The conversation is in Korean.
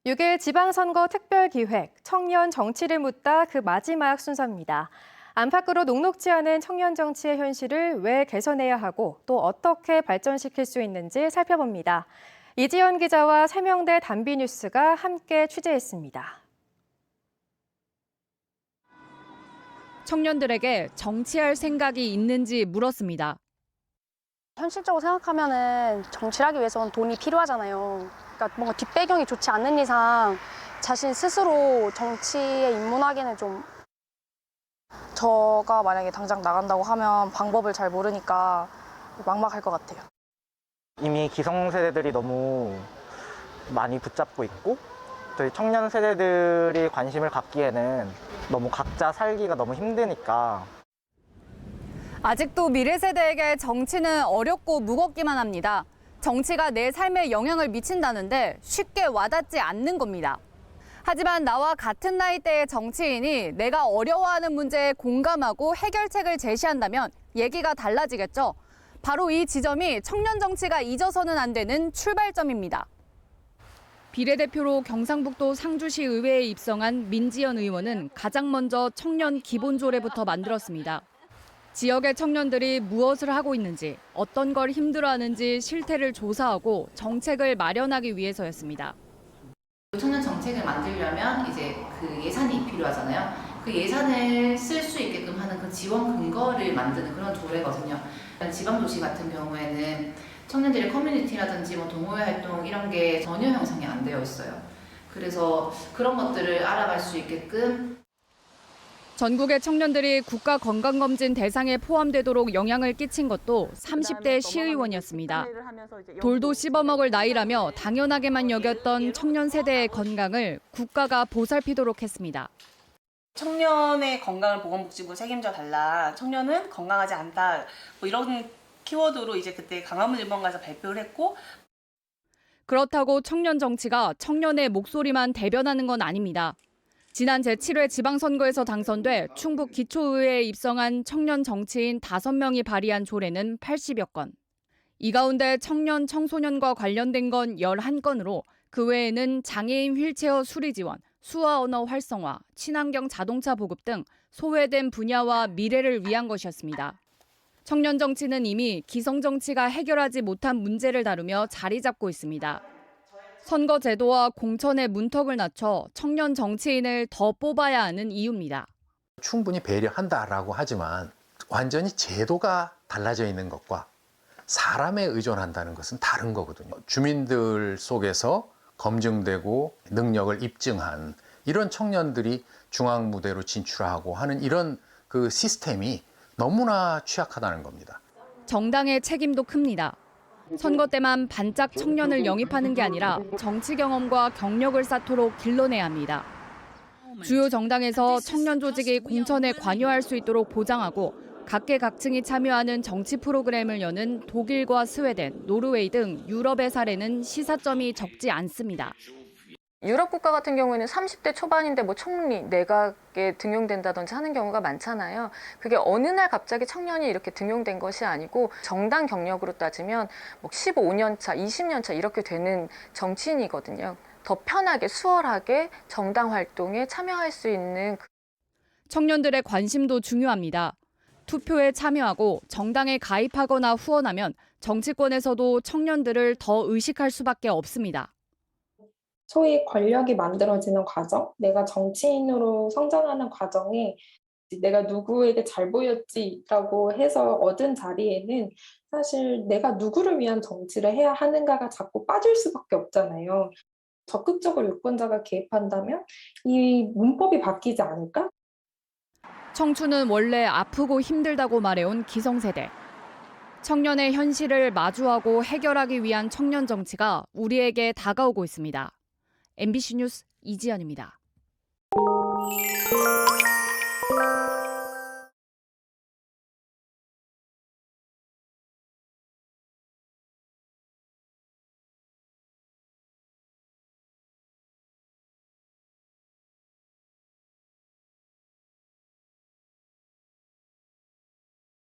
6일 지방선거 특별기획, 청년 정치를 묻다 그 마지막 순서입니다. 안팎으로 녹록지 않은 청년 정치의 현실을 왜 개선해야 하고 또 어떻게 발전시킬 수 있는지 살펴봅니다. 이지연 기자와 세명대 단비뉴스가 함께 취재했습니다. 청년들에게 정치할 생각이 있는지 물었습니다. 현실적으로 생각하면은 정치를 하기 위해서는 돈이 필요하잖아요. 그러니까 뭔가 뒷배경이 좋지 않는 이상 자신 스스로 정치에 입문하기는 좀. 저가 만약에 당장 나간다고 하면 방법을 잘 모르니까 막막할 것 같아요. 이미 기성세대들이 너무 많이 붙잡고 있고 저희 청년 세대들이 관심을 갖기에는 너무 각자 살기가 너무 힘드니까. 아직도 미래 세대에게 정치는 어렵고 무겁기만 합니다. 정치가 내 삶에 영향을 미친다는데 쉽게 와닿지 않는 겁니다. 하지만 나와 같은 나이대의 정치인이 내가 어려워하는 문제에 공감하고 해결책을 제시한다면 얘기가 달라지겠죠. 바로 이 지점이 청년 정치가 잊어서는 안 되는 출발점입니다. 비례대표로 경상북도 상주시 의회에 입성한 민지연 의원은 가장 먼저 청년 기본조례부터 만들었습니다. 지역의 청년들이 무엇을 하고 있는지, 어떤 걸 힘들어하는지 실태를 조사하고 정책을 마련하기 위해서였습니다. 청년 정책을 만들려면 이제 그 예산이 필요하잖아요. 그 예산을 쓸 수 있게끔 하는 그 지원 근거를 만드는 그런 조례거든요. 지방도시 같은 경우에는 청년들의 커뮤니티라든지 뭐 동호회 활동 이런 게 전혀 형성이 안 되어 있어요. 그래서 그런 것들을 알아갈 수 있게끔 전국의 청년들이 국가건강검진 대상에 포함되도록 영향을 끼친 것도 30대 시의원이었습니다. 돌도 씹어먹을 나이라며 당연하게만 여겼던 청년 세대의 건강을 국가가 보살피도록 했습니다. 청년의 건강을 보건복지부 책임져 달라. 청년은 건강하지 않다. 뭐 이런 키워드로 이제 그때 강화문일본가에서 발표를 했고. 그렇다고 청년 정치가 청년의 목소리만 대변하는 건 아닙니다. 지난 제7회 지방선거에서 당선돼 충북 기초의회에 입성한 청년 정치인 5명이 발의한 조례는 80여 건. 이 가운데 청년 청소년과 관련된 건 11건으로 그 외에는 장애인 휠체어 수리 지원, 수화 언어 활성화, 친환경 자동차 보급 등 소외된 분야와 미래를 위한 것이었습니다. 청년 정치는 이미 기성 정치가 해결하지 못한 문제를 다루며 자리 잡고 있습니다. 선거 제도와 공천의 문턱을 낮춰 청년 정치인을 더 뽑아야 하는 이유입니다. 충분히 배려한다라고 하지만 완전히 제도가 달라져 있는 것과 사람에 의존한다는 것은 다른 거거든요. 주민들 속에서 검증되고 능력을 입증한 이런 청년들이 중앙 무대로 진출하고 하는 이런 그 시스템이 너무나 취약하다는 겁니다. 정당의 책임도 큽니다. 선거 때만 반짝 청년을 영입하는 게 아니라 정치 경험과 경력을 쌓도록 길러내야 합니다. 주요 정당에서 청년 조직이 공천에 관여할 수 있도록 보장하고 각계각층이 참여하는 정치 프로그램을 여는 독일과 스웨덴, 노르웨이 등 유럽의 사례는 시사점이 적지 않습니다. 유럽 국가 같은 경우에는 30대 초반인데 뭐 총리, 내각에 등용된다든지 하는 경우가 많잖아요. 그게 어느 날 갑자기 청년이 이렇게 등용된 것이 아니고 정당 경력으로 따지면 뭐 15년 차, 20년 차 이렇게 되는 정치인이거든요. 더 편하게, 수월하게 정당 활동에 참여할 수 있는. 청년들의 관심도 중요합니다. 투표에 참여하고 정당에 가입하거나 후원하면 정치권에서도 청년들을 더 의식할 수밖에 없습니다. 소위 권력이 만들어지는 과정, 내가 정치인으로 성장하는 과정에 내가 누구에게 잘 보였지라고 해서 얻은 자리에는 사실 내가 누구를 위한 정치를 해야 하는가가 자꾸 빠질 수밖에 없잖아요. 적극적으로 유권자가 개입한다면 이 문법이 바뀌지 않을까? 청춘은 원래 아프고 힘들다고 말해온 기성세대. 청년의 현실을 마주하고 해결하기 위한 청년 정치가 우리에게 다가오고 있습니다. MBC 뉴스 이지연입니다.